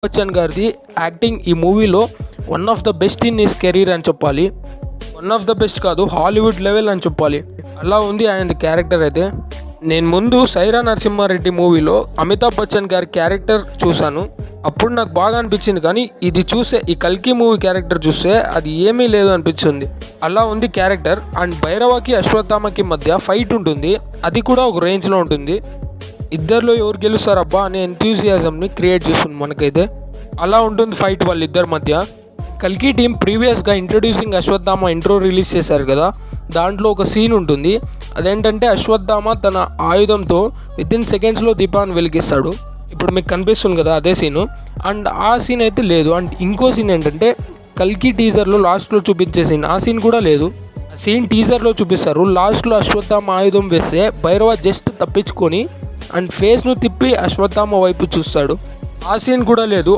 బచ్చన్ గారిది యాక్టింగ్ ఈ మూవీలో one of the best in his career అని చెప్పాలి. వన్ ఆఫ్ ద బెస్ట్ కాదు, హాలీవుడ్ లెవెల్ అని చెప్పాలి. అలా ఉంది ఆయన క్యారెక్టర్ అయితే. నేను ముందు సైరా నరసింహారెడ్డి మూవీలో అమితాబ్ బచ్చన్ గారి క్యారెక్టర్ చూశాను. అప్పుడు నాకు బాగా అనిపించింది. కానీ ఇది చూస్తే, ఈ కల్కి మూవీ క్యారెక్టర్ చూస్తే అది ఏమీ లేదు అనిపించింది. అలా ఉంది క్యారెక్టర్. అండ్ భైరవకి అశ్వత్థామకి మధ్య ఫైట్ ఉంటుంది, అది కూడా ఒక రేంజ్లో ఉంటుంది. ఇద్దరిలో ఎవరు గెలుస్తారబ్బా అనే ఎంథ్యూజియాజంని క్రియేట్ చేస్తుంది మనకైతే. అలా ఉంటుంది ఫైట్ వాళ్ళిద్దరి మధ్య. కల్కి టీం ప్రీవియస్గా ఇంట్రొడ్యూసింగ్ అశ్వత్థామ ఇంట్రో రిలీజ్ చేశారు కదా, దాంట్లో ఒక సీన్ ఉంటుంది. అదేంటంటే అశ్వత్థామ తన ఆయుధంతో వితిన్ సెకండ్స్లో దీపాన్ని వెలిగిస్తాడు. ఇప్పుడు మీకు కనిపిస్తుంది కదా అదే సీను. అండ్ ఆ సీన్ అయితే లేదు. అండ్ ఇంకో సీన్ ఏంటంటే కల్కి టీజర్లో లాస్ట్లో చూపించే సీన్, ఆ సీన్ కూడా లేదు. ఆ సీన్ టీజర్లో చూపిస్తారు. లాస్ట్లో అశ్వత్థామ ఆయుధం వేస్తే భైరవ జస్ట్ తప్పించుకొని అండ్ ఫేస్ను తిప్పి అశ్వత్థామ వైపు చూస్తాడు. ఆ సీన్ కూడా లేదు.